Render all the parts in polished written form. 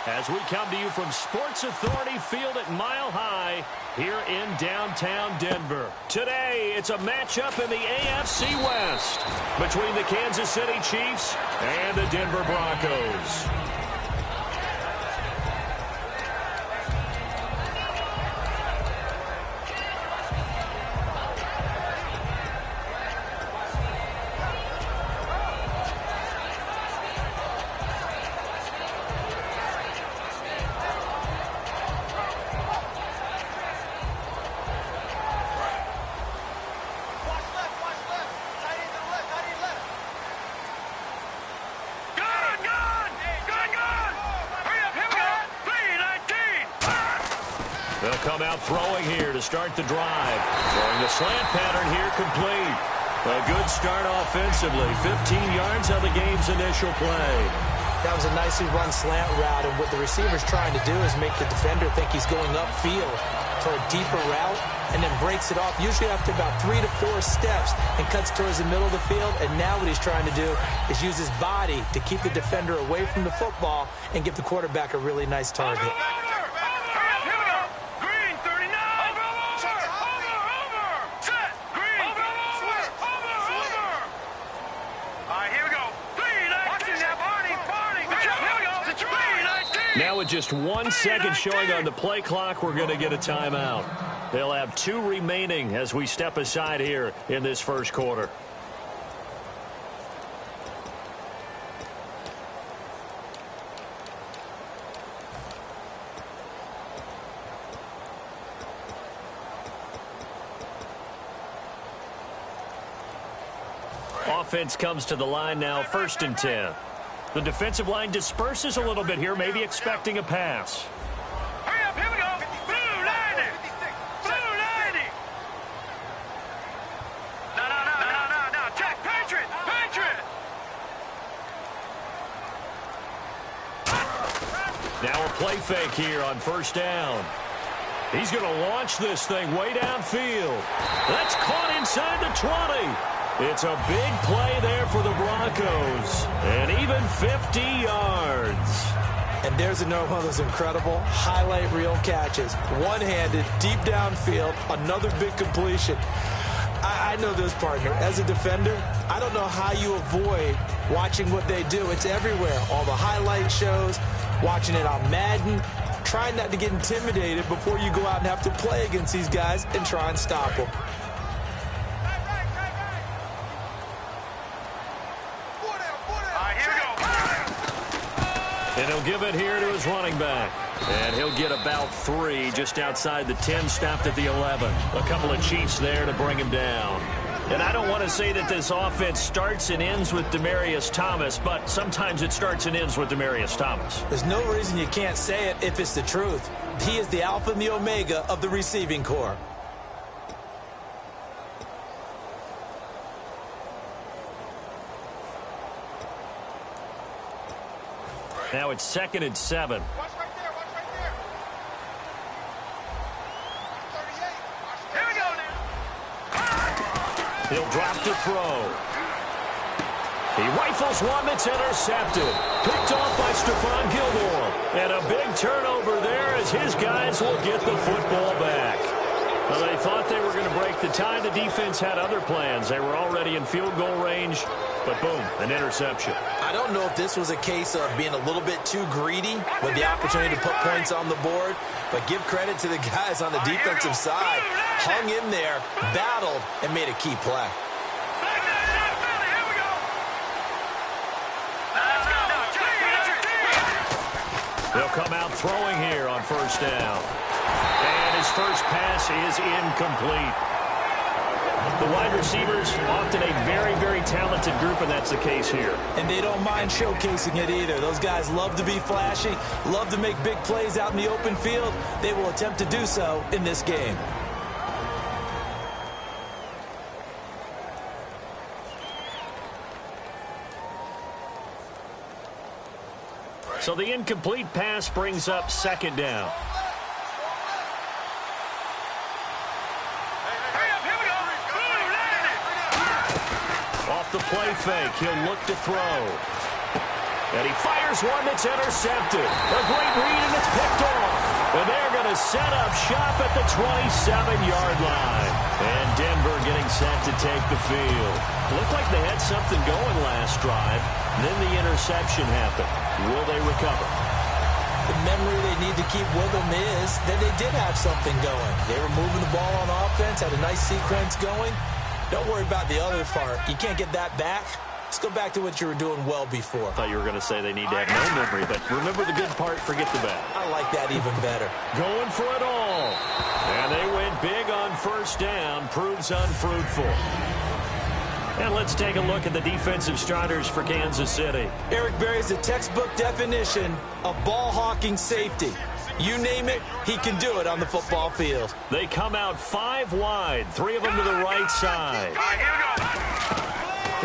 As we come to you from Sports Authority Field at Mile High here in downtown Denver. Today, it's a matchup in the AFC West between the Kansas City Chiefs and the Denver Broncos. They'll come out throwing here to start the drive. Throwing the slant pattern here complete. A good start offensively. 15 yards on the game's initial play. That was a nicely run slant route, and what the receiver's trying to do is make the defender think he's going upfield for a deeper route, and then breaks it off, usually after about 3 to 4 steps, and cuts towards the middle of the field. And now what he's trying to do is use his body to keep the defender away from the football and give the quarterback a really nice target. Now with just 1 second showing on the play clock, we're going to get a timeout. They'll have 2 remaining as we step aside here in this first quarter. Offense comes to the line now, 1st and 10. The defensive line disperses a little bit here, maybe expecting a pass. Hurry up, here we go. Blue 90. Blue 90. No. Check, Patriot. Now a play fake here on 1st down. He's going to launch this thing way downfield. That's caught inside the 20. It's a big play there for the Broncos, and even 50 yards. And there's another one of those incredible highlight reel catches. One-handed, deep downfield, another big completion. I know this, partner. As a defender, I don't know how you avoid watching what they do. It's everywhere. All the highlight shows, watching it on Madden. Try not to get intimidated before you go out and have to play against these guys and try and stop them. And he'll give it here to his running back. And he'll get about 3 just outside the 10, stopped at the 11. A couple of Chiefs there to bring him down. And I don't want to say that this offense starts and ends with Demaryius Thomas, but sometimes it starts and ends with Demaryius Thomas. There's no reason you can't say it if it's the truth. He is the alpha and the omega of the receiving corps. Now it's 2nd and 7. Watch right there. Here we go now. He'll drop to throw. He rifles one that's intercepted. Picked off by Stephon Gilmore. And a big turnover there as his guys will get the football back. Well, they thought they were going to break the tie. The defense had other plans. They were already in field goal range. But boom, an interception. I don't know if this was a case of being a little bit too greedy with the opportunity to put points on the board, but give credit to the guys on the defensive side. Hung in there, battled, and made a key play. They'll come out throwing here on 1st down. And his first pass is incomplete. The wide receivers, often a very, very talented group, and that's the case here. And they don't mind showcasing it either. Those guys love to be flashy, love to make big plays out in the open field. They will attempt to do so in this game. So the incomplete pass brings up 2nd down. Off the play fake, he'll look to throw. And he fires one that's intercepted. A great read, and it's picked off. And they're going to set up shop at the 27-yard line. And Denver getting set to take the field. Looked like they had something going last drive. Then the interception happened. Will they recover? The memory they need to keep with them is that they did have something going. They were moving the ball on offense, had a nice sequence going. Don't worry about the other part. You can't get that back. Let's go back to what you were doing well before. I thought you were going to say they need to have no memory, but remember the good part, forget the bad. I like that even better. Going for it all. And they went big on first down, proves unfruitful. And let's take a look at the defensive starters for Kansas City. Eric Berry's the textbook definition of ball-hawking safety. You name it, he can do it on the football field. They come out 5 wide, 3 of them to the right side. All right, here we go.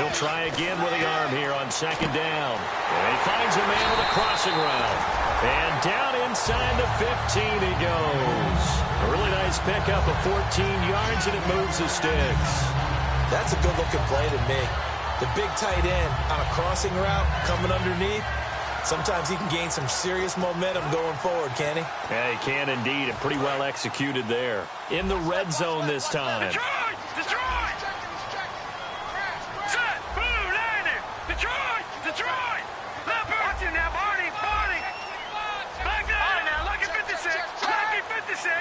He'll try again with the arm here on second down. And he finds a man with a crossing route. And down inside the 15 he goes. A really nice pickup of 14 yards, and it moves the sticks. That's a good-looking play to me. The big tight end on a crossing route coming underneath. Sometimes he can gain some serious momentum going forward, can he? Yeah, he can indeed, and pretty well executed there. In the red zone this time. Detroit! Detroit! Set! Blue landing! Detroit! Detroit! Leopard! Watch him now, Barney! Barney! Back there! All right, now, lucky 56! Lucky 56!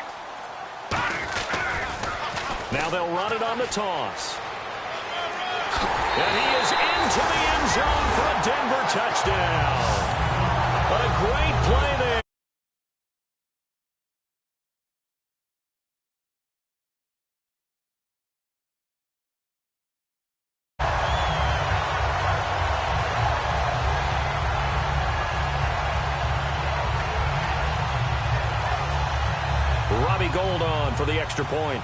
Now they'll run it on the toss. And he is into the end zone for a Denver touchdown. A great play there. Robbie Gould on for the extra point.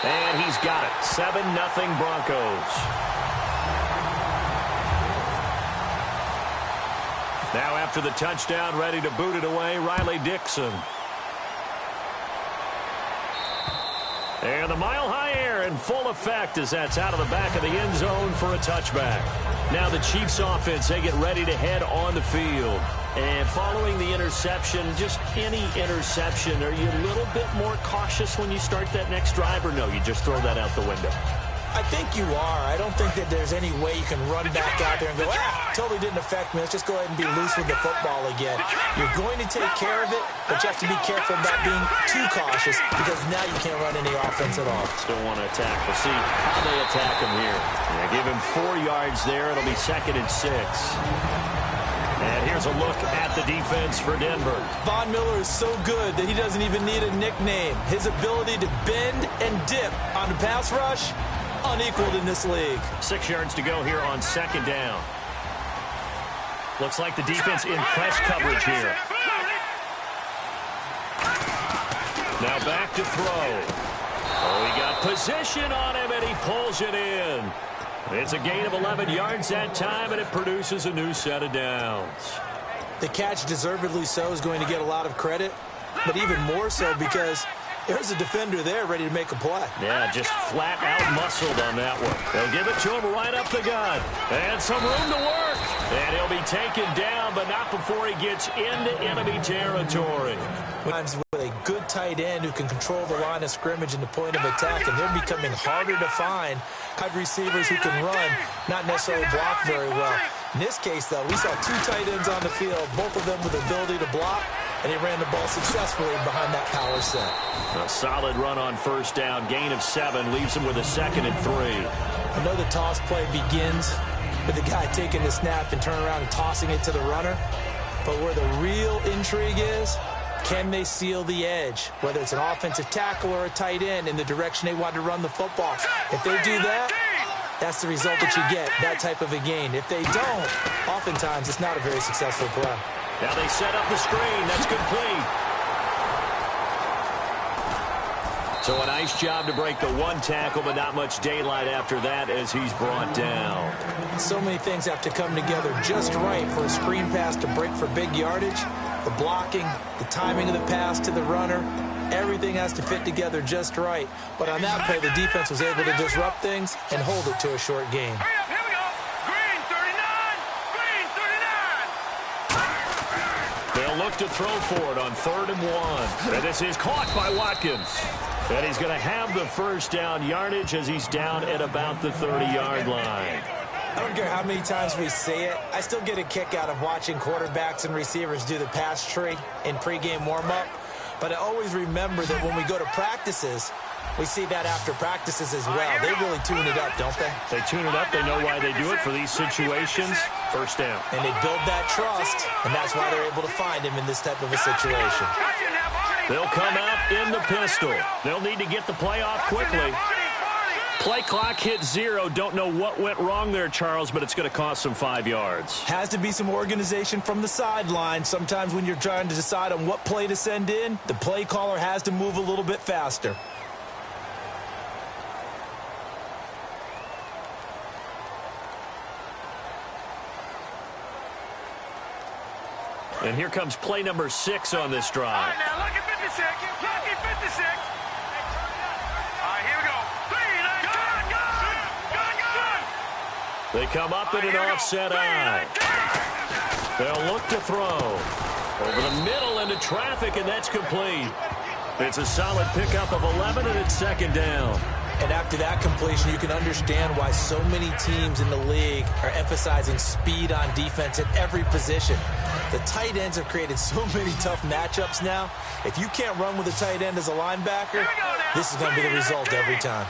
And he's got it. 7-0 Broncos. Now after the touchdown, ready to boot it away, Riley Dixon. And the mile-high air in full effect as that's out of the back of the end zone for a touchback. Now the Chiefs offense, they get ready to head on the field. And following the interception, just any interception, are you a little bit more cautious when you start that next drive, or no, you just throw that out the window? I think you are. I don't think that there's any way you can run back out there and go, totally didn't affect me. Let's just go ahead and be loose with the football again. You're going to take care of it, but you have to be careful about being too cautious because now you can't run any offense at all. Still want to attack. We'll see how they attack him here. They give him 4 yards there. It'll be 2nd and 6. And here's a look at the defense for Denver. Von Miller is so good that he doesn't even need a nickname. His ability to bend and dip on the pass rush, unequaled in this league. 6 yards to go here on 2nd down. Looks like the defense in press coverage here. Now back to throw. Oh, he got position on him, and he pulls it in. It's a gain of 11 yards that time, and it produces a new set of downs. The catch, deservedly so, is going to get a lot of credit, but even more so because there's a defender there ready to make a play. Yeah, just flat out muscled on that one. They'll give it to him right up the gut. And some room to work. And he'll be taken down, but not before he gets into enemy territory. Times with a good tight end who can control the line of scrimmage and the point of attack, and they're becoming harder to find wide receivers who can run, not necessarily block very well. In this case, though, we saw 2 tight ends on the field, both of them with the ability to block, and he ran the ball successfully behind that power set. A solid run on first down. Gain of 7 leaves him with a 2nd and 3. I know the toss play begins with the guy taking the snap and turning around and tossing it to the runner, but where the real intrigue is, can they seal the edge, whether it's an offensive tackle or a tight end, in the direction they want to run the football? If they do that, that's the result that you get, that type of a gain. If they don't, oftentimes it's not a very successful play. Now they set up the screen. That's complete. So a nice job to break the 1 tackle, but not much daylight after that as he's brought down. So many things have to come together just right for a screen pass to break for big yardage. The blocking, the timing of the pass to the runner, Everything has to fit together just right. But on that play, the defense was able to disrupt things and hold it to a short game. Hurry up, here we go. Green 39. Green 39. They'll look to throw for it on 3rd and 1. And this is caught by Watkins. And he's going to have the first down yardage as he's down at about the 30-yard line. I don't care how many times we see it. I still get a kick out of watching quarterbacks and receivers do the pass tree in pregame warm-up. But I always remember that when we go to practices, we see that after practices as well. They really tune it up, don't they? They tune it up. They know why they do it for these situations. First down. And they build that trust, and that's why they're able to find him in this type of a situation. They'll come out in the pistol. They'll need to get the play off quickly. Play clock hit 0. Don't know what went wrong there, Charles, but it's going to cost them 5 yards. Has to be some organization from the sideline. Sometimes when you're trying to decide on what play to send in, the play caller has to move a little bit faster. And here comes play number 6 on this drive. All right, now, lucky 56. Lucky 56. All right, here we go. Good. They come up in an offset eye. They'll look to throw. Over the middle into traffic, and that's complete. It's a solid pickup of 11, and it's 2nd down. And after that completion, you can understand why so many teams in the league are emphasizing speed on defense at every position. The tight ends have created so many tough matchups now. If you can't run with a tight end as a linebacker, this is going to be the result every time.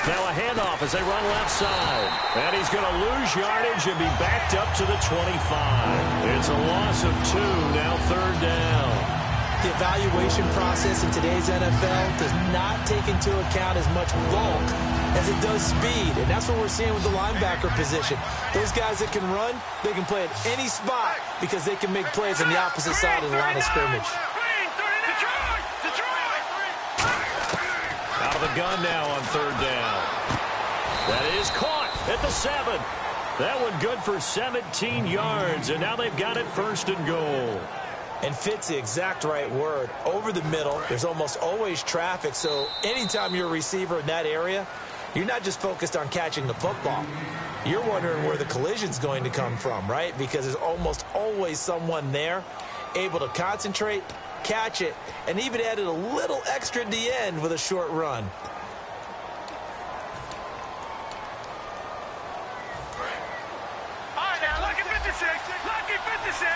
Now a handoff as they run left side. And he's going to lose yardage and be backed up to the 25. It's a loss of 2, now 3rd down. The evaluation process in today's NFL does not take into account as much bulk as it does speed, and that's what we're seeing with the linebacker position. Those guys that can run, they can play at any spot because they can make plays on the opposite side of the line of scrimmage. Out of the gun now on 3rd down. That is caught at the 7. That one good for 17 yards, and now they've got it 1st and goal. And fit's the exact right word. Over the middle, there's almost always traffic, so anytime you're a receiver in that area, you're not just focused on catching the football. You're wondering where the collision's going to come from, right? Because there's almost always someone there able to concentrate, catch it, and even added a little extra at the end with a short run. All right, now, lucky 56. Lucky 56.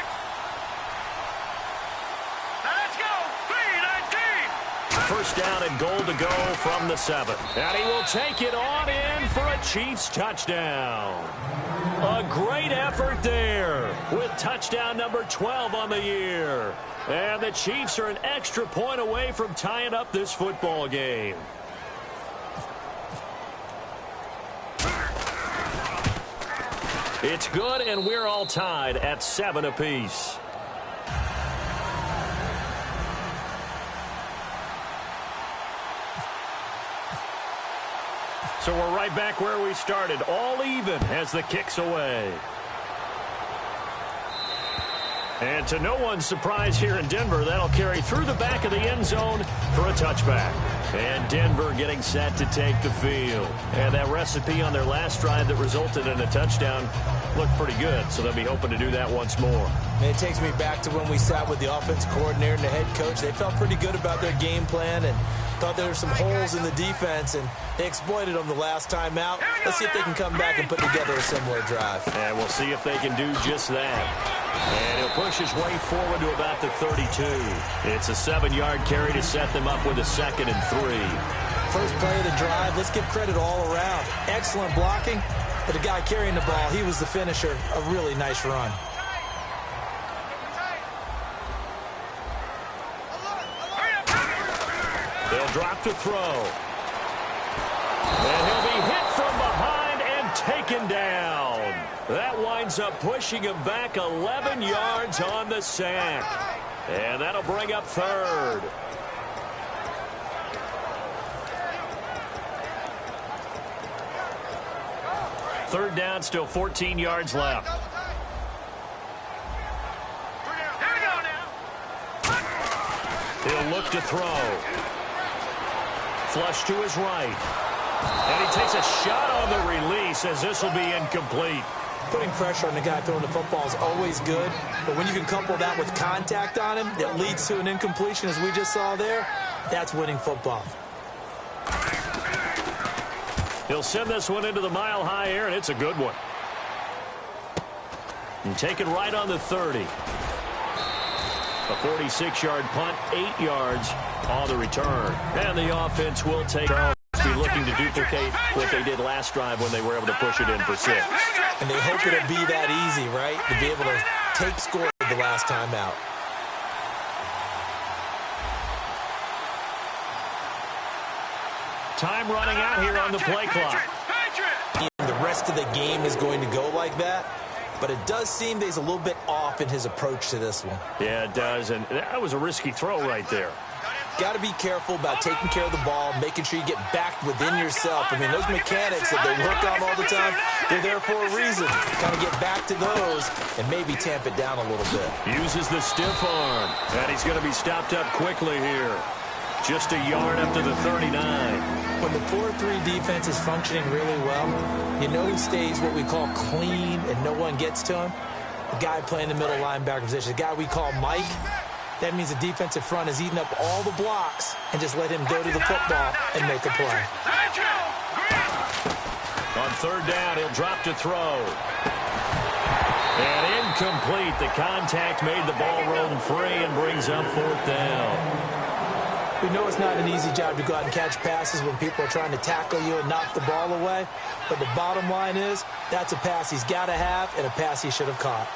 Let's go. 3-19. First down and goal to go from the 7. And he will take it on in for a Chiefs touchdown. A great effort there with touchdown number 12 on the year. And the Chiefs are an extra point away from tying up this football game. It's good, and we're all tied at 7 apiece. So we're right back where we started, all even as the kick's away. And to no one's surprise here in Denver, that'll carry through the back of the end zone for a touchback. And Denver getting set to take the field. And that recipe on their last drive that resulted in a touchdown looked pretty good, so they'll be hoping to do that once more. And it takes me back to when we sat with the offensive coordinator and the head coach. They felt pretty good about their game plan and thought there were some holes in the defense, and they exploited them the last time out. Let's see if they can come back and put together a similar drive. And we'll see if they can do just that. And he'll push his way forward to about the 32. It's a 7-yard carry to set them up with a 2nd and 3. First play of the drive, let's give credit all around. Excellent blocking, but the guy carrying the ball, he was the finisher. A really nice run. They'll drop to throw. And he'll be hit from behind and taken down. That winds up pushing him back 11 yards on the sack. And that'll bring up 3rd. Third down, still 14 yards left. He'll look to throw. Flush to his right. And he takes a shot on the release as this will be incomplete. Putting pressure on the guy throwing the football is always good, but when you can couple that with contact on him that leads to an incompletion, as we just saw there, that's winning football. He'll send this one into the mile-high air, and it's a good one. And take it right on the 30. A 46-yard punt, 8 yards on the return. And the offense will take off. Be looking to duplicate what they did last drive when they were able to push it in for 6. And they hope it'll be that easy, right? To be able to take score the last time out. Time running out here on the play clock. The rest of the game is going to go like that, but it does seem that he's a little bit off in his approach to this one. Yeah, it does, and that was a risky throw right there. Got to be careful about taking care of the ball, making sure you get back within yourself. I mean, those mechanics that they work on all the time, they're there for a reason. Kind of get back to those and maybe tamp it down a little bit. Uses the stiff arm, and he's going to be stopped up quickly here. Just a yard up to the 39. When the 4-3 defense is functioning really well, you know who stays what we call clean and no one gets to him? The guy playing the middle linebacker position, the guy we call Mike. That means the defensive front is eating up all the blocks and just let him go to the football and make a play. On third down, he'll drop to throw. And incomplete. The contact made the ball roam free and brings up 4th down. We know it's not an easy job to go out and catch passes when people are trying to tackle you and knock the ball away. But the bottom line is, that's a pass he's got to have and a pass he should have caught.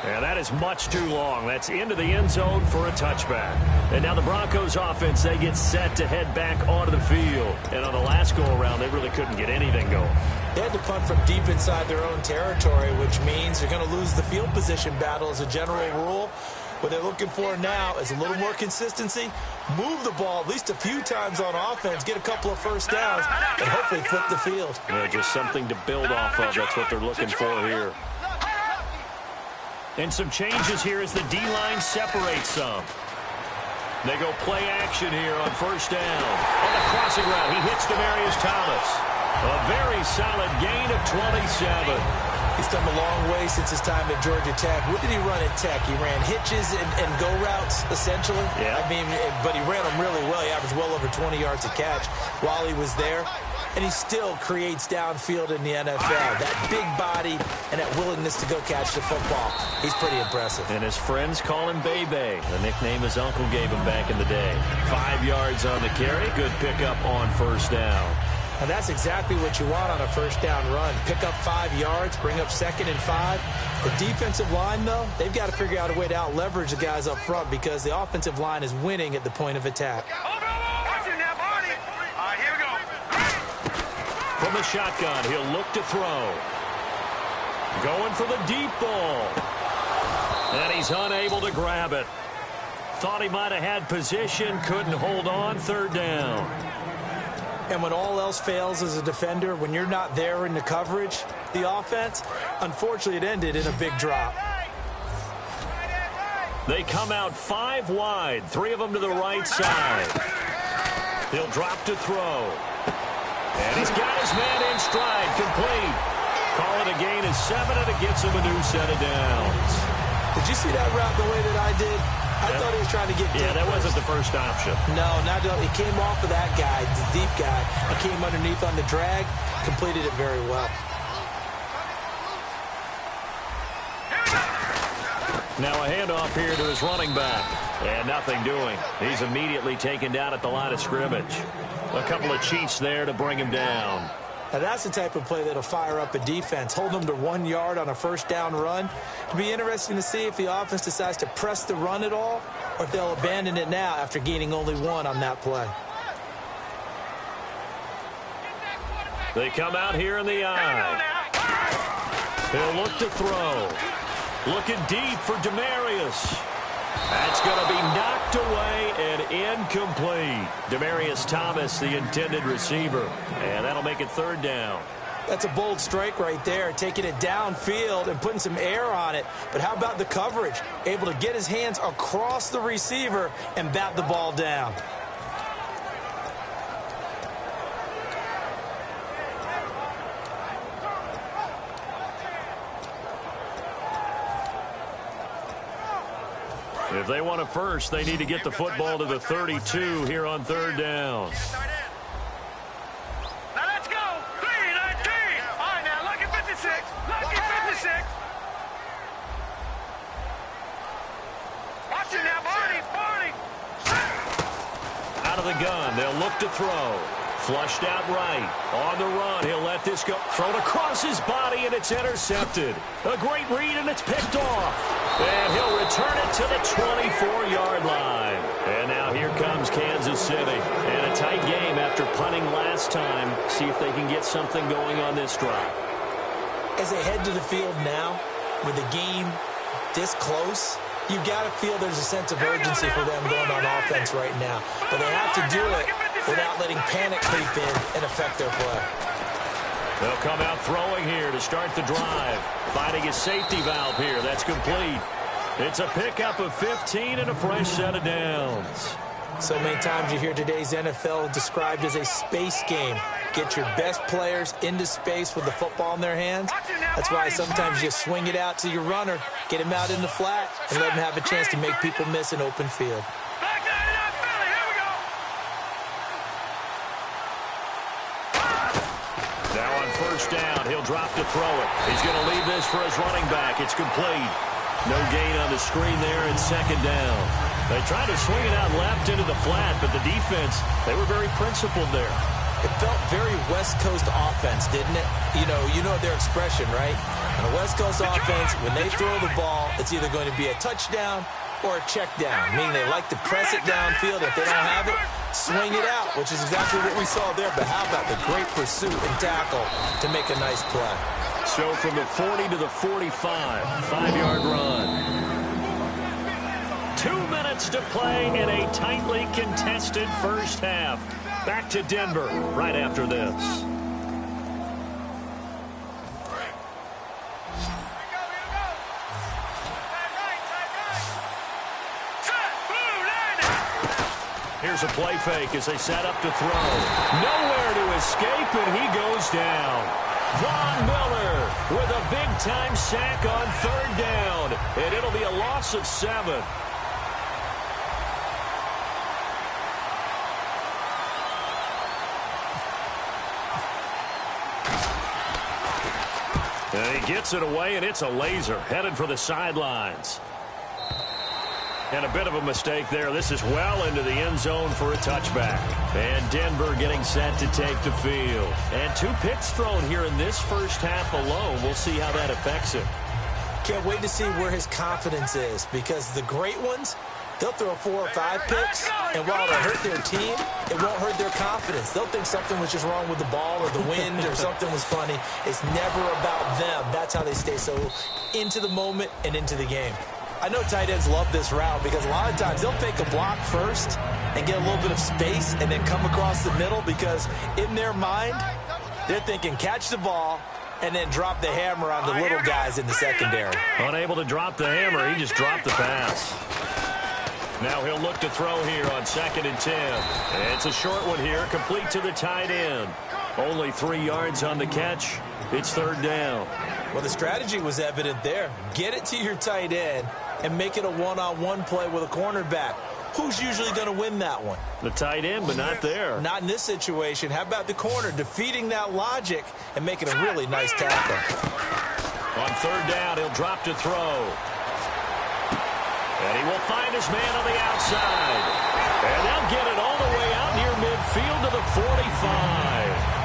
And that is much too long. That's into the end zone for a touchback. And now the Broncos offense, they get set to head back onto the field. And on the last go-around, they really couldn't get anything going. They had to punt from deep inside their own territory, which means they're going to lose the field position battle as a general rule. What they're looking for now is a little more consistency, move the ball at least a few times on offense, get a couple of first downs, and hopefully flip the field. Yeah, just something to build off of. That's what they're looking for here. And some changes here as the D-line separates some. They go play action here on first down. On the crossing route, he hits Demaryius Thomas. A very solid gain of 27. He's come a long way since his time at Georgia Tech. What did he run at Tech? He ran hitches and go routes, essentially. Yeah. I mean, but he ran them really well. He averaged well over 20 yards a catch while he was there. And he still creates downfield in the NFL. That big body and that willingness to go catch the football. He's pretty impressive. And his friends call him Bebe, the nickname his uncle gave him back in the day. 5 yards on the carry. Good pickup on first down. And that's exactly what you want on a first down run. Pick up 5 yards, bring up 2nd and 5. The defensive line, though, they've got to figure out a way to out-leverage the guys up front because the offensive line is winning at the point of attack. From the shotgun, he'll look to throw. Going for the deep ball. And he's unable to grab it. Thought he might have had position, couldn't hold on, third down. And when all else fails as a defender, when you're not there in the coverage, the offense, unfortunately it ended in a big drop. They come out 5 wide, 3 of them to the right side. He'll drop to throw. And he's got his man in stride, complete. Call it a gain of 7, and it gets him a new set of downs. Did you see that route the way that I did? I thought he was trying to get deep. Yeah, that wasn't the first option. No, not he came off of that guy, the deep guy. He came underneath on the drag, completed it very well. Now a handoff here to his running back. And nothing doing. He's immediately taken down at the line of scrimmage. A couple of cheats there to bring him down. Now that's the type of play that'll fire up a defense. Hold them to 1 yard on a first down run. It'll be interesting to see if the offense decides to press the run at all or if they'll abandon it now after gaining only 1 on that play. They come out here in the eye. He'll look to throw. Looking deep for Demaryius. That's going to be knocked away and incomplete. Demaryius Thomas, the intended receiver. And that'll make it third down. That's a bold strike right there, taking it downfield and putting some air on it. But how about the coverage? Able to get his hands across the receiver and bat the ball down. If they want a first, they need to get the football to the 32 here on third down. Now let's go. 3-19. All right, now lucky 56. Lucky 56. Watch it now, Barney. Out of the gun, they'll look to throw. Flushed out right. On the run, he'll let this go. Thrown across his body, and it's intercepted. A great read, and it's picked off. And he'll return it to the 24-yard line. And now here comes Kansas City. And a tight game after punting last time. See if they can get something going on this drive. As they head to the field now, with the game this close, you got to feel there's a sense of urgency for them going on offense right now. But they have to do it without letting panic creep in and affect their play. They'll come out throwing here to start the drive. Finding a safety valve here. That's complete. It's a pickup of 15 and a fresh set of downs. So many times you hear today's NFL described as a space game. Get your best players into space with the football in their hands. That's why sometimes you swing it out to your runner, get him out in the flat, and let him have a chance to make people miss an open field. First down, he'll drop to throw it. He's going to leave this for his running back. It's complete. No gain on the screen there, and second down. They tried to swing it out left into the flat, but the defense, they were very principled there. It felt very West Coast offense, didn't it? You know their expression, right? On a West Coast offense, when they throw the ball, it's either going to be a touchdown or a check down, meaning they like to press it downfield. If they don't have it, swing it out, which is exactly what we saw there. But how about the great pursuit and tackle to make a nice play? So from the 40 to the 45, 5-yard run. 2 minutes to play in a tightly contested first half. Back to Denver right after this. Here's a play fake as they set up to throw. Nowhere to escape, and he goes down. Von Miller with a big-time sack on third down, and it'll be a loss of 7. And he gets it away, and it's a laser headed for the sidelines. And a bit of a mistake there. This is well into the end zone for a touchback. And Denver getting set to take the field. And 2 picks thrown here in this first half alone. We'll see how that affects him. Can't wait to see where his confidence is, because the great ones, they'll throw 4 or 5 picks, and while it'll hurt their team, it won't hurt their confidence. They'll think something was just wrong with the ball or the wind or something was funny. It's never about them. That's how they stay so into the moment and into the game. I know tight ends love this route because a lot of times they'll fake a block first and get a little bit of space and then come across the middle, because in their mind, they're thinking catch the ball and then drop the hammer on the little guys in the secondary. Unable to drop the hammer, he just dropped the pass. Now he'll look to throw here on 2nd and 10. It's a short one here, complete to the tight end. Only 3 yards on the catch. It's third down. Well, the strategy was evident there. Get it to your tight end and make it a one-on-one play with a cornerback. Who's usually going to win that one? The tight end, but not there. Not in this situation. How about the corner defeating that logic and making a really nice tackle? On third down, he'll drop to throw. And he will find his man on the outside. And they'll get it all the way out near midfield to the 45.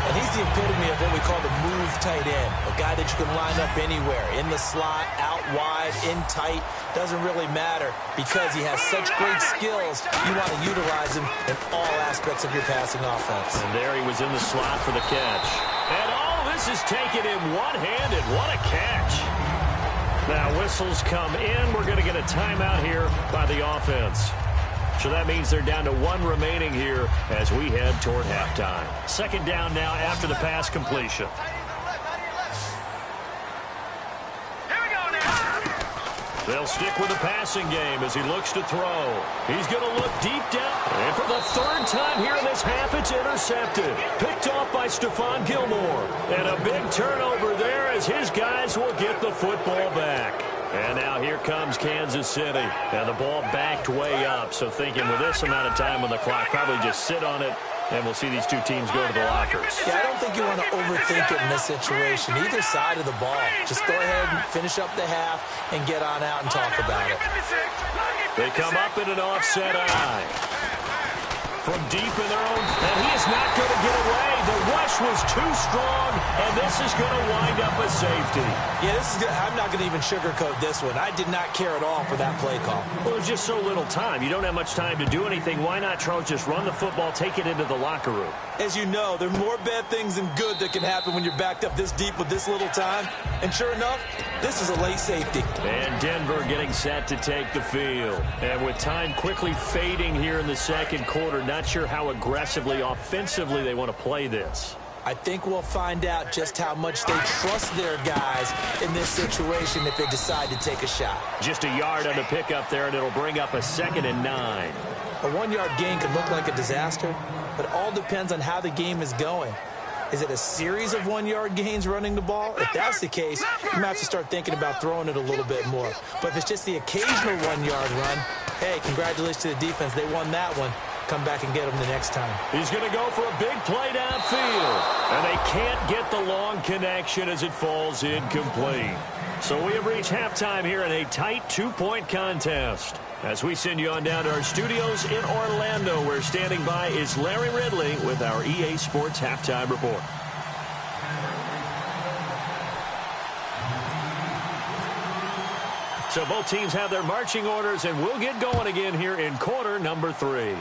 And he's the epitome of what we call the move tight end. A guy that you can line up anywhere. In the slot, out wide, in tight. Doesn't really matter because he has such great skills. You want to utilize him in all aspects of your passing offense. And there he was in the slot for the catch. And all this is taken in one-handed. What a catch. Now whistles come in. We're going to get a timeout here by the offense. So that means they're down to 1 remaining here as we head toward halftime. Second down now after the pass completion. They'll stick with the passing game as he looks to throw. He's going to look deep down. And for the 3rd time here in this half, it's intercepted. Picked off by Stephon Gilmore. And a big turnover there as his guys will get the football back. And now here comes Kansas City. And the ball backed way up. So thinking with this amount of time on the clock, probably just sit on it. And we'll see these two teams go to the lockers. Yeah, I don't think you want to overthink it in this situation. Either side of the ball. Just go ahead and finish up the half and get on out and talk about it. They come up in an offset eye. From deep in their own, and he is not going to get away. The rush was too strong, and this is going to wind up a safety. Yeah, I'm not going to even sugarcoat this one. I did not care at all for that play call. Well, there's just so little time. You don't have much time to do anything. Why not, Charles, just run the football, take it into the locker room? As you know, there are more bad things than good that can happen when you're backed up this deep with this little time. And sure enough, this is a late safety. And Denver getting set to take the field. And with time quickly fading here in the second quarter, not sure how aggressively, offensively they want to play this. I think we'll find out just how much they trust their guys in this situation if they decide to take a shot. Just a yard on the pickup there, and it'll bring up a 2nd and 9. A 1-yard gain could look like a disaster, but it all depends on how the game is going. Is it a series of 1-yard gains running the ball? If that's the case, you might have to start thinking about throwing it a little bit more. But if it's just the occasional 1-yard run, hey, congratulations to the defense. They won that one. Come back and get him the next time. He's going to go for a big play downfield. And they can't get the long connection as it falls incomplete. So we have reached halftime here in a tight 2-point contest. As we send you on down to our studios in Orlando, where standing by is Larry Ridley with our EA Sports Halftime Report. So both teams have their marching orders, and we'll get going again here in quarter number 3.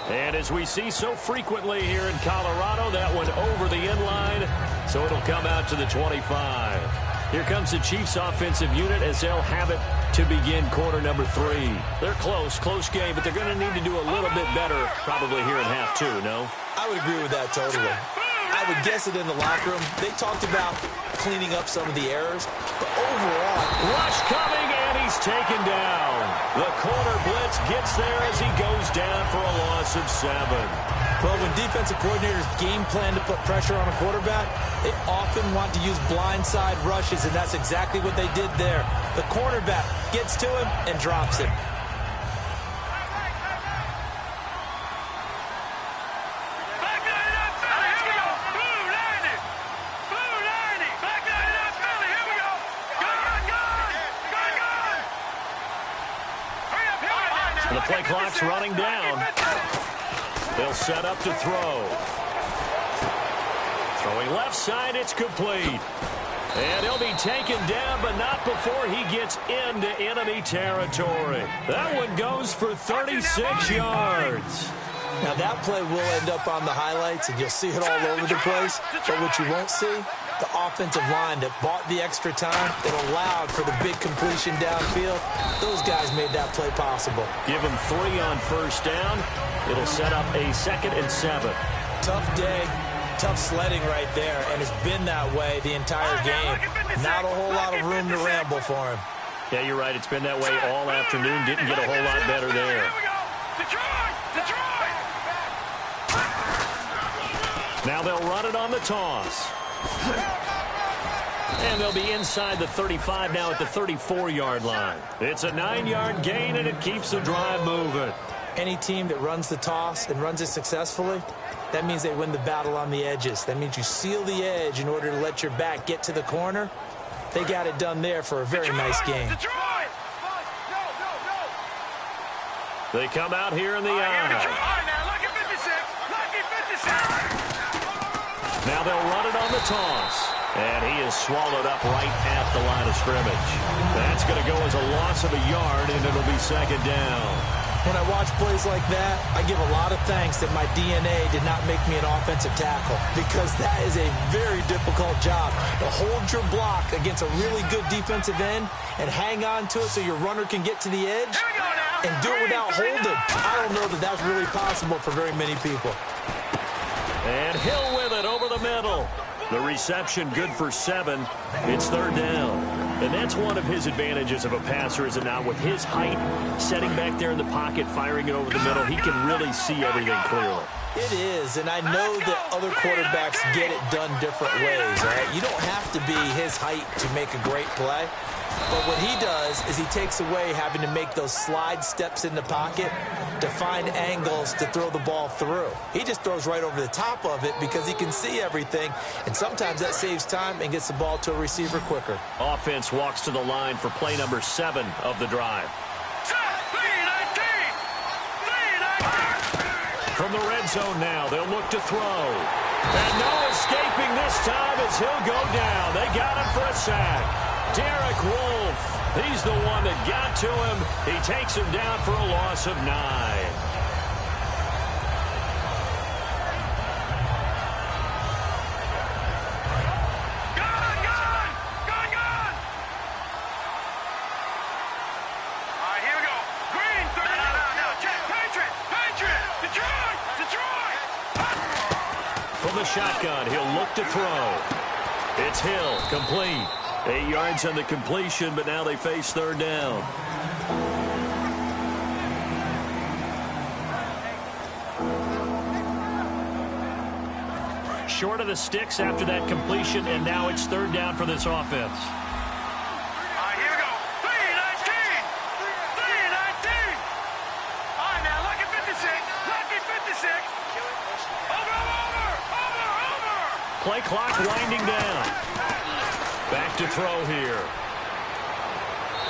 And as we see so frequently here in Colorado, that one over the end line, so it'll come out to the 25. Here comes the Chiefs offensive unit as they'll have it to begin quarter number 3. They're close game, but they're going to need to do a little bit better probably here in half 2, no? I would agree with that totally. I would guess it in the locker room. They talked about cleaning up some of the errors, but overall... Rush coming, and he's taken down. The corner blitz gets there as he goes down for a loss of 7. Well, when defensive coordinators game plan to put pressure on a quarterback, they often want to use blindside rushes, and that's exactly what they did there. The cornerback gets to him and drops him. The play clock's running down. They'll set up to throw. Throwing left side, it's complete. And he'll be taken down, but not before he gets into enemy territory. That one goes for 36 yards. Now, that play will end up on the highlights, and you'll see it all over the place. But what you won't see, the offensive line that bought the extra time, that allowed for the big completion downfield, those guys made that play possible. Give them 3 on first down. It'll set up a 2nd and 7. Tough day, tough sledding right there, and it's been that way the entire game. Not a whole lot of room to ramble for him. Yeah, you're right. It's been that way all afternoon. Didn't get a whole lot better there. Now they'll run it on the toss. And they'll be inside the 35 now at the 34-yard line. It's a 9-yard gain, and it keeps the drive moving. Any team that runs the toss and runs it successfully, that means they win the battle on the edges. That means you seal the edge in order to let your back get to the corner. They got it done there for a very nice game. They come out here in the eye. Now they'll run it on the toss. And he is swallowed up right at the line of scrimmage. That's going to go as a loss of a yard, and it'll be 2nd down. When I watch plays like that, I give a lot of thanks that my DNA did not make me an offensive tackle, because that is a very difficult job to hold your block against a really good defensive end and hang on to it so your runner can get to the edge and do it without holding. I don't know that that's really possible for very many people. And Hill with it over the middle. The reception good for 7. It's third down. And that's one of his advantages of a passer, is it not? With his height, setting back there in the pocket, firing it over the middle, he can really see everything clearly. It is, and I know that other quarterbacks get it done different ways, right? You don't have to be his height to make a great play. But what he does is he takes away having to make those slide steps in the pocket to find angles to throw the ball through. He just throws right over the top of it because he can see everything, and sometimes that saves time and gets the ball to a receiver quicker. Offense walks to the line for play number 7 of the drive. From the red zone now, they'll look to throw. And no escaping this time as he'll go down. They got him for a sack. Derek Wolfe, he's the one that got to him. He takes him down for a loss of 9. From the shotgun, he'll look to throw. It's Hill, complete. 8 yards on the completion, but now they face third down. Short of the sticks after that completion, and now it's third down for this offense. Here we go. 3-19. 3-19. All right, now, lucky 56. Lucky 56. Over. Play clock winding down. Back to throw here.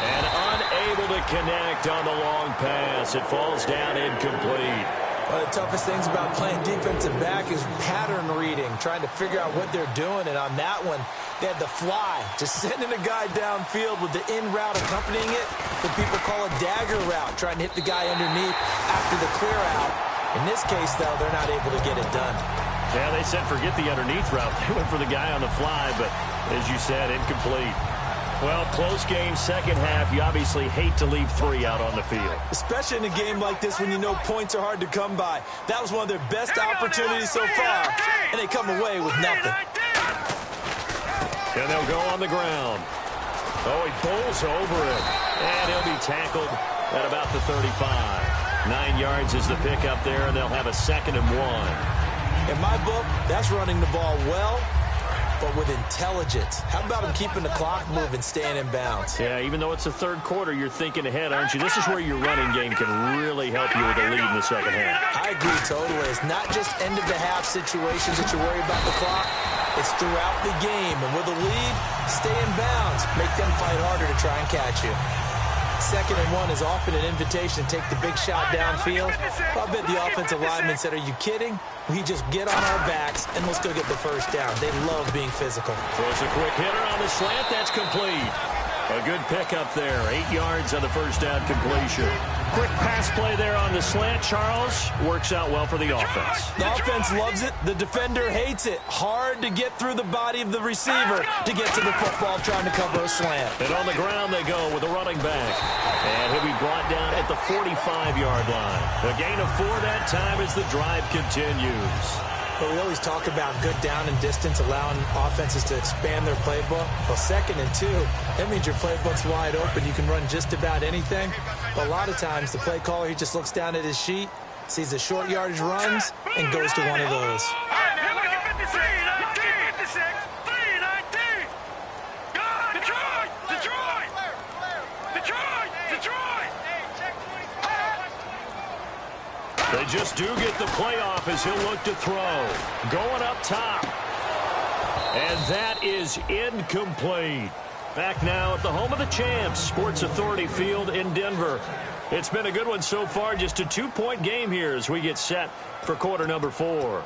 And unable to connect on the long pass. It falls down incomplete. One of the toughest things about playing defensive back is pattern reading, trying to figure out what they're doing. And on that one, they had the fly, just sending a guy downfield with the in route accompanying it. What people call a dagger route, trying to hit the guy underneath after the clear out. In this case, though, they're not able to get it done. Yeah, they said forget the underneath route. They went for the guy on the fly, but as you said, incomplete. Well, close game, second half. You obviously hate to leave 3 out on the field. Especially in a game like this when you know points are hard to come by. That was one of their best opportunities so far, and they come away with nothing. And they'll go on the ground. Oh, he pulls over it, and he'll be tackled at about the 35. 9 yards is the pickup there, and they'll have a 2nd and 1. In my book, that's running the ball well, but with intelligence. How about him keeping the clock moving, staying in bounds? Yeah, even though it's the third quarter, you're thinking ahead, aren't you? This is where your running game can really help you with a lead in the second half. I agree totally. It's not just end-of-the-half situations that you worry about the clock. It's throughout the game. And with a lead, stay in bounds. Make them fight harder to try and catch you. 2nd and 1 is often an invitation to take the big shot downfield. I'll bet the offensive linemen said, are you kidding? We just get on our backs and let's go get the first down. They love being physical. Throws a quick hitter on the slant. That's complete. A good pickup there. 8 yards on the first down completion. Quick pass play there on the slant, Charles. Works out well for the offense. The offense loves it. The defender hates it. Hard to get through the body of the receiver to get to the football trying to cover a slant. And on the ground they go with a running back. And he'll be brought down at the 45-yard line. A gain of 4 that time as the drive continues. But we always talk about good down and distance, allowing offenses to expand their playbook. Well, 2nd and 2, that means your playbook's wide open. You can run just about anything. But a lot of times, the play caller, he just looks down at his sheet, sees the short yardage runs, and goes to one of those. They just do get the playoff as he'll look to throw. Going up top. And that is incomplete. Back now at the home of the champs, Sports Authority Field in Denver. It's been a good one so far. Just a 2-point game here as we get set for quarter number 4.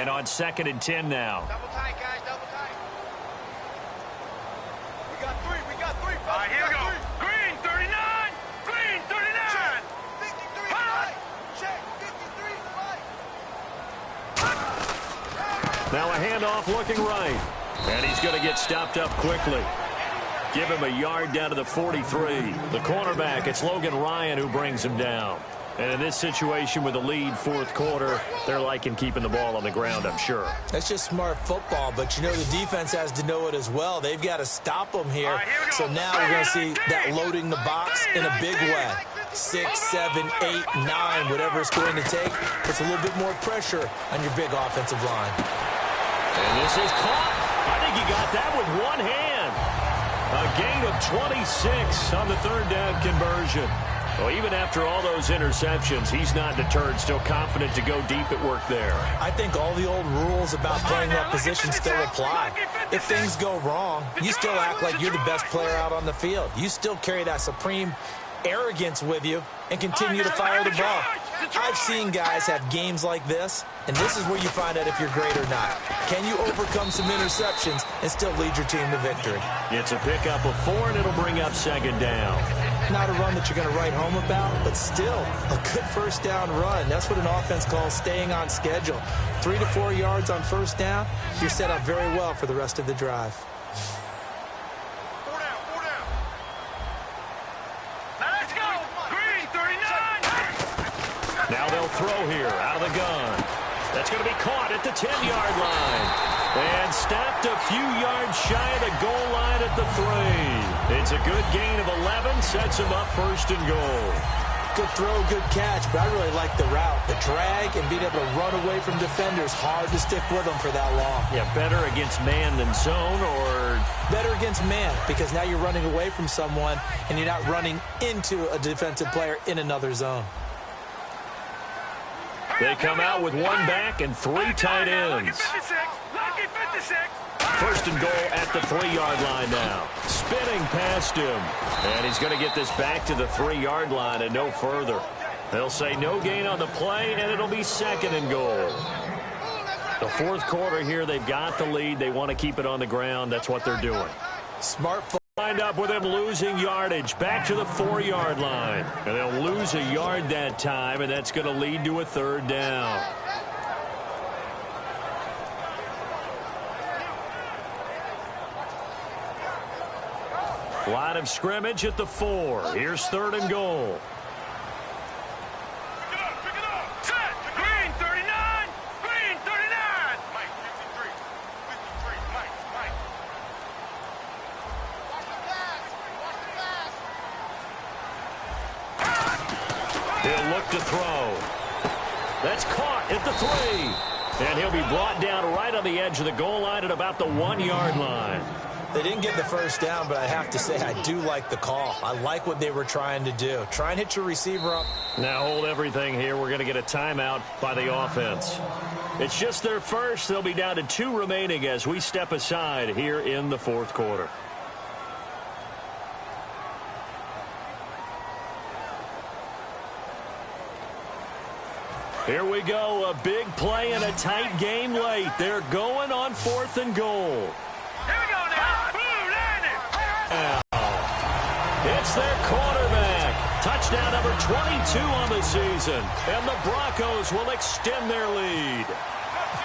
And on 2nd and 10 now. Double tight, guys. Double tight. We got three. All right, here we go. Green, 39. Green, 39. Check. 53 right. Check. 53 right. Now a handoff looking right. And he's going to get stopped up quickly. Give him a yard down to the 43. The cornerback, it's Logan Ryan who brings him down. And in this situation with the lead 4th quarter, they're liking keeping the ball on the ground, I'm sure. That's just smart football, but you know the defense has to know it as well. They've got to stop them here. So now we're going to see that loading the box in a big way. 6, 7, 8, 9, whatever it's going to take. Puts a little bit more pressure on your big offensive line. And this is caught. I think he got that with one hand. A gain of 26 on the 3rd down conversion. Well, even after all those interceptions, he's not deterred, still confident to go deep at work there. I think all the old rules about playing that position still apply. If things go wrong, you still act like you're the best player out on the field. You still carry that supreme arrogance with you and continue to fire the ball. I've seen guys have games like this, and this is where you find out if you're great or not. Can you overcome some interceptions and still lead your team to victory? It's a pickup of 4, and it'll bring up 2nd down. Not a run that you're going to write home about, but still a good 1st down run. That's what an offense calls staying on schedule. 3 to 4 yards on 1st down, you're set up very well for the rest of the drive. 4 down. Now let's go. Green, 39. Now they'll throw here out of the gun. That's going to be caught at the 10-yard line. And stopped a few yards shy of the goal line at the 3. It's a good gain of 11, sets him up 1st and goal. Good throw, good catch, but I really like the route. The drag and being able to run away from defenders, hard to stick with them for that long. Yeah, better against man than zone, or? Better against man, because now you're running away from someone and you're not running into a defensive player in another zone. They come out with 1 back and 3 tight ends. Lucky 56. 1st and goal at the 3-yard line now. Spinning past him. And he's going to get this back to the 3-yard line and no further. They'll say no gain on the play, and it'll be 2nd and goal. The 4th quarter here, they've got the lead. They want to keep it on the ground. That's what they're doing. Smart. Wind up with him losing yardage back to the 4-yard line. And they'll lose a yard that time, and that's going to lead to a 3rd down. Line of scrimmage at the 4. Here's 3rd and goal. Pick it up. Set. Green, 39. Green, 39. Mike, 53. 53. Mike. He'll look to throw. That's caught at the 3. And he'll be brought down right on the edge of the goal line at about the 1-yard line. They didn't get the 1st down, but I have to say I do like the call. I like what they were trying to do. Try and hit your receiver up. Now hold everything here. We're going to get a timeout by the offense. It's just their first. They'll be down to 2 remaining as we step aside here in the 4th quarter. Here we go. A big play and a tight game late. They're going on 4th and goal. Here we go now. Boom, landed. It's their quarterback. Touchdown number 22 on the season. And the Broncos will extend their lead.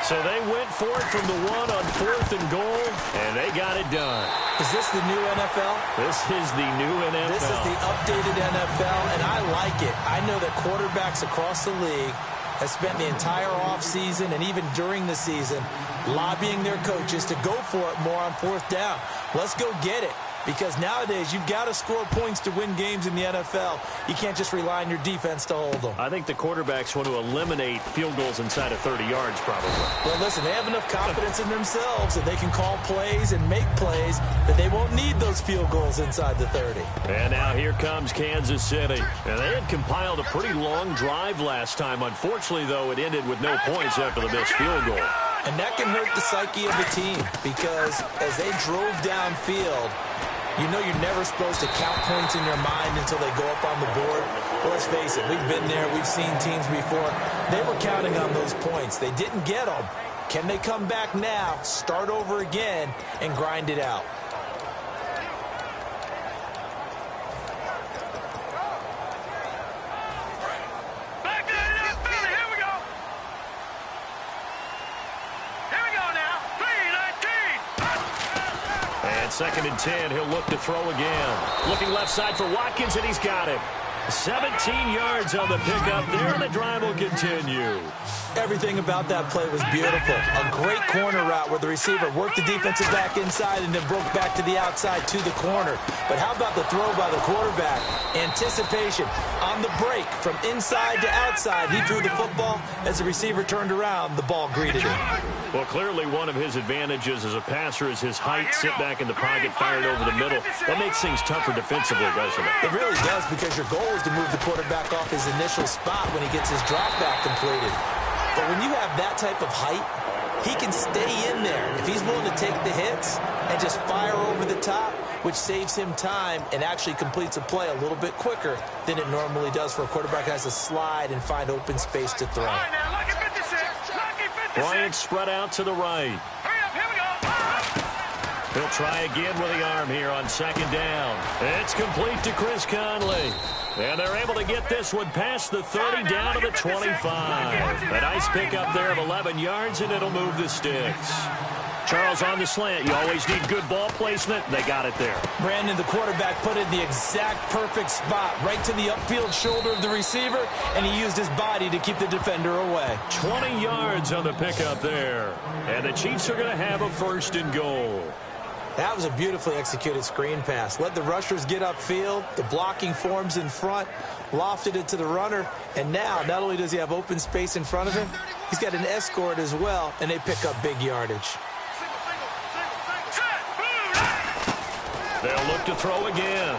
So they went for it from the 1 on 4th and goal, and they got it done. Is this the new NFL? This is the new NFL. This is the updated NFL, and I like it. I know that quarterbacks across the league have spent the entire offseason and even during the season lobbying their coaches to go for it more on 4th down. Let's go get it. Because nowadays, you've got to score points to win games in the NFL. You can't just rely on your defense to hold them. I think the quarterbacks want to eliminate field goals inside of 30 yards, probably. Well, listen, they have enough confidence in themselves that they can call plays and make plays that they won't need those field goals inside the 30. And now here comes Kansas City. And they had compiled a pretty long drive last time. Unfortunately, though, it ended with no points after the missed field goal. And that can hurt the psyche of the team because as they drove downfield, you know you're never supposed to count points in your mind until they go up on the board. Well, let's face it, we've been there. We've seen teams before. They were counting on those points. They didn't get them. Can they come back now, start over again, and grind it out? Back to the left field. Here we go. Here we go now. 3-19. And 2nd and 10, he'll look to throw again. Looking left side for Watkins, and he's got him. 17 yards on the pickup there, and the drive will continue. Everything about that play was beautiful. A great corner route where the receiver worked the defensive back inside and then broke back to the outside to the corner. But how about the throw by the quarterback? Anticipation on the break from inside to outside. He threw the football. As the receiver turned around, the ball greeted him. Well, clearly one of his advantages as a passer is his height. Sit back in the pocket, fired over the middle. That makes things tougher defensively, doesn't it? It really does, because your goal is to move the quarterback off his initial spot when he gets his drop back completed. But when you have that type of height, he can stay in there if he's willing to take the hits and just fire over the top, which saves him time and actually completes a play a little bit quicker than it normally does for a quarterback who has to slide and find open space to throw. All right, now, lucky 56. Lucky 56. Bryant spread out to the right. Hurry up, here we go. He'll try again with the arm here on 2nd down. It's complete to Chris Conley. And they're able to get this one past the 30 down to the 25. A nice pickup there of 11 yards, and it'll move the sticks. Charles on the slant. You always need good ball placement. They got it there. Brandon, the quarterback, put it in the exact perfect spot, right to the upfield shoulder of the receiver, and he used his body to keep the defender away. 20 yards on the pickup there. And the Chiefs are going to have a 1st and goal. That was a beautifully executed screen pass. Let the rushers get upfield. The blocking forms in front. Lofted it to the runner. And now, not only does he have open space in front of him, he's got an escort as well, and they pick up big yardage. They'll look to throw again.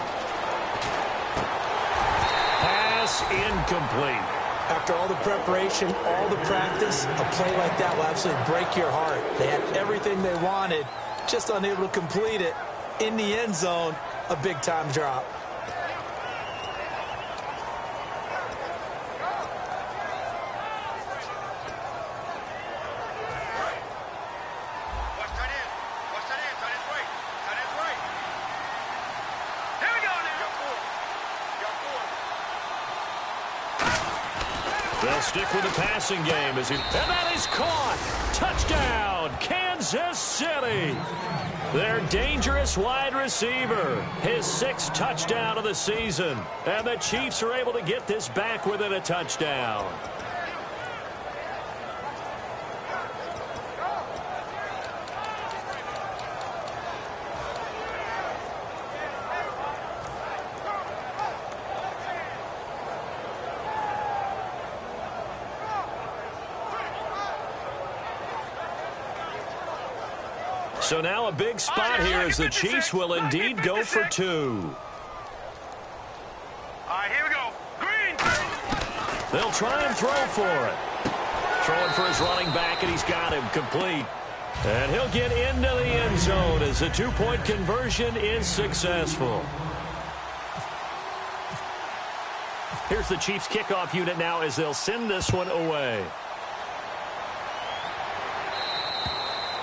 Pass incomplete. After all the preparation, all the practice, a play like that will absolutely break your heart. They had everything they wanted, just unable to complete it. In the end zone, a big-time drop. Watch that in. Watch that in. Tight end right. Tight end right. Here we go now. They'll stick with the passing game as he... And that is caught! Touchdown, Kansas City! Their dangerous wide receiver, his 6th touchdown of the season. And the Chiefs are able to get this back within a touchdown. So now a big spot here as the Chiefs will indeed go for 2. All right, here we go. Green. They'll try and throw for it. Throwing for his running back, and he's got him complete. And he'll get into the end zone as the 2-point conversion is successful. Here's the Chiefs kickoff unit now as they'll send this one away.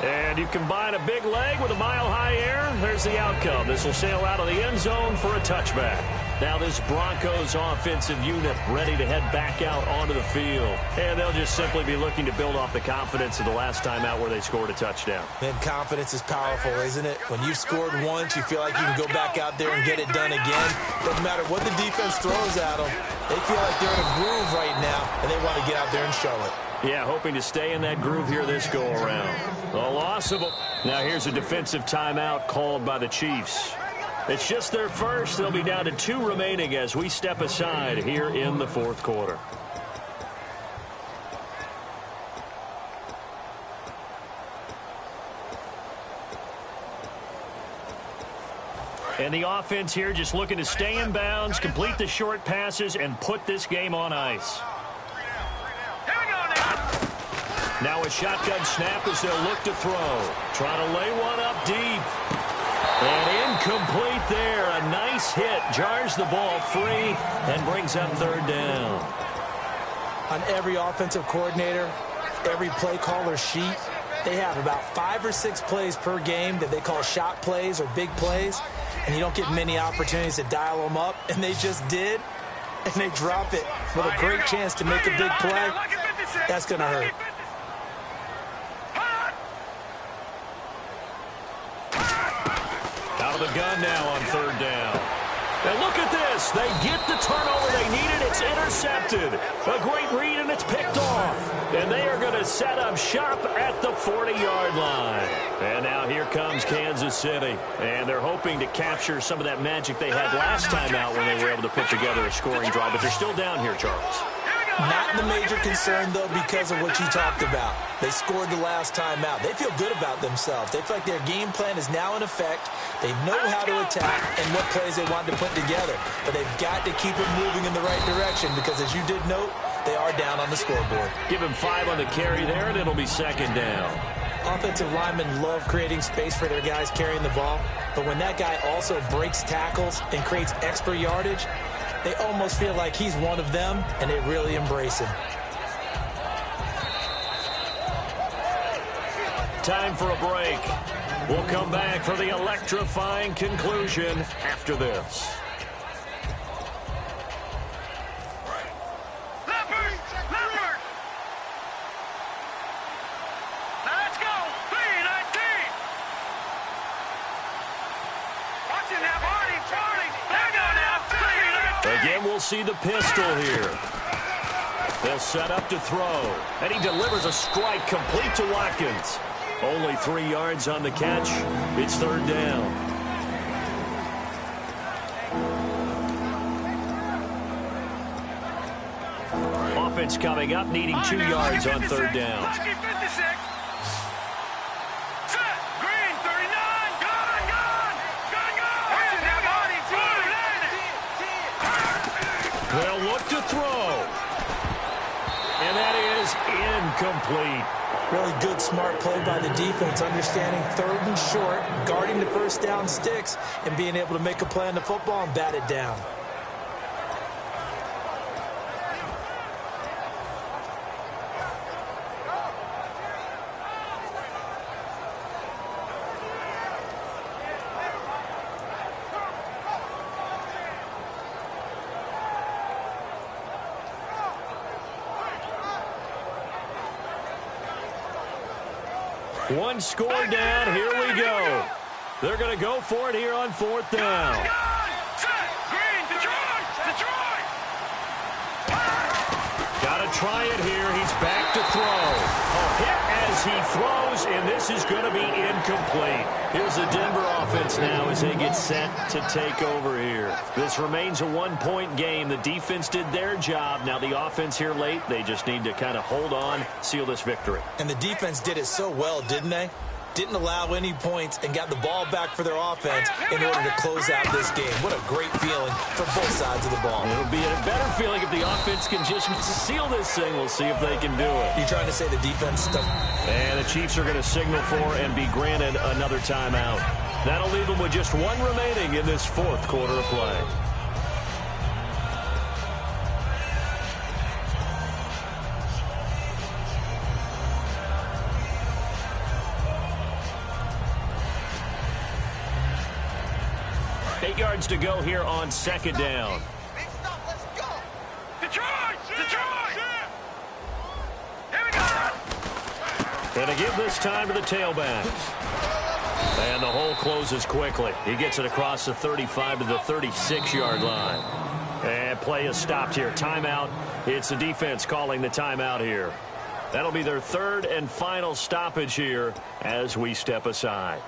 And you combine a big leg with a mile-high air, there's the outcome. This will sail out of the end zone for a touchback. Now this Broncos offensive unit ready to head back out onto the field. And they'll just simply be looking to build off the confidence of the last time out where they scored a touchdown. And confidence is powerful, isn't it? When you've scored once, you feel like you can go back out there and get it done again. Doesn't matter what the defense throws at them. They feel like they're in a groove right now, and they want to get out there and show it. Yeah, hoping to stay in that groove here this go-around. A loss of a... Now here's a defensive timeout called by the Chiefs. It's just their first. They'll be down to 2 remaining as we step aside here in the 4th quarter. And the offense here just looking to stay in bounds, complete the short passes, and put this game on ice. Now a shotgun snap as they'll look to throw. Trying to lay one up deep. And incomplete there. A nice hit. Jars the ball free and brings up 3rd down. On every offensive coordinator, every play caller sheet, They have about 5 or 6 plays per game that they call shot plays or big plays, and you don't get many opportunities to dial them up, and they just did, and they drop it with a great chance to make a big play. That's going to hurt. Out of the gun now on third down. And look at this. They get the turnover they needed. It's intercepted. A great read, and it's picked off. And they are going to set up shop at the 40-yard line. And now here comes Kansas City. And they're hoping to capture some of that magic they had last time out when they were able to put together a scoring drive. But they're still down here, Charles. Not the major concern, though, because of what you talked about. They scored the last time out. They feel good about themselves. They feel like their game plan is now in effect. They know how to attack and what plays they want to put together. But they've got to keep it moving in the right direction because, as you did note, they are down on the scoreboard. Give him 5 on the carry there, and it'll be second down. Offensive linemen love creating space for their guys carrying the ball. But when that guy also breaks tackles and creates extra yardage, they almost feel like he's one of them, and they really embrace him. Time for a break. We'll come back for the electrifying conclusion after this. Leopard! Leopard! Now let's go! 3-19! Watch it now, Barney! Barney! There we go now! 3-19! Again, we'll see the pistol here. They'll set up to throw. And he delivers a strike complete to Watkins. Only 3 yards on the catch. It's third down. Offense coming up, needing 2 yards on third down. Lucky 56. Set. Green 39. Gone. Watch it now, Barney. They'll look to throw. And that is incomplete. Really good, smart play by the defense, understanding third and short, guarding the first down sticks, and being able to make a play on the football and bat it down. One score down. Here we go. They're going to go for it here on fourth down. Set. Green. Detroit. Got to try it here. He's back to throw. A hit as he throws, and this is going to be incomplete. Here's the Denver offense now as they get set to take over here. This remains a one-point game. The defense did their job. Now the offense here late, they just need to kind of hold on, seal this victory. And the defense did it so well, didn't they? Didn't allow any points and got the ball back for their offense in order to close out this game. What a great feeling for both sides of the ball. It'll be a better feeling if the offense can just seal this thing. We'll see if they can do it. You trying to say the defense stuff? And the Chiefs are going to signal for and be granted another timeout. That'll leave them with just 1 remaining in this fourth quarter of play. Yards to go here on second down. Big stop. Let's go. Detroit. Here we go. And to give this time to the tailback. And the hole closes quickly. He gets it across the 35 to the 36-yard line. And play is stopped here. Timeout. It's the defense calling the timeout here. That'll be their third and final stoppage here as we step aside.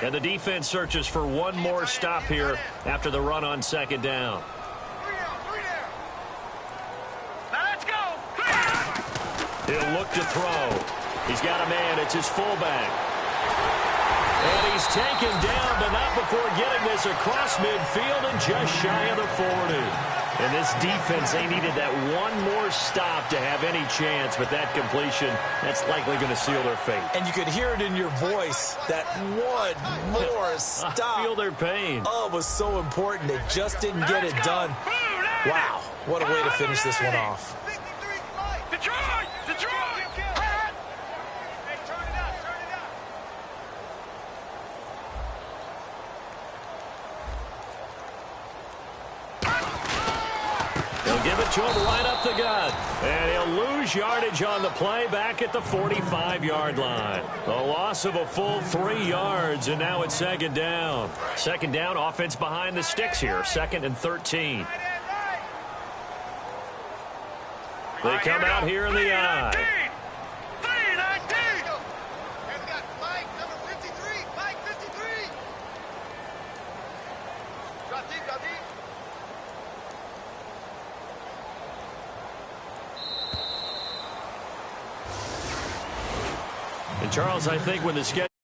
And the defense searches for one more stop here after the run on second down. Now let's go. He'll look to throw. He's got a man. It's his fullback. And he's taken down, but not before getting this across midfield and just shy of the 40. And this defense, they needed that one more stop to have any chance, but that completion, that's likely going to seal their fate. And you could hear it in your voice, that one more stop. I feel their pain. Oh, it was so important. They just didn't get it done. Wow, what a way to finish this one off. Detroit! Detroit! They'll give it to him right up the gut. And he'll lose yardage on the play back at the 45-yard line. A loss of a full 3 yards, and now it's second down. Second down, offense behind the sticks here. 2nd and 13. They come out here in the I. And Charles, I think when the schedule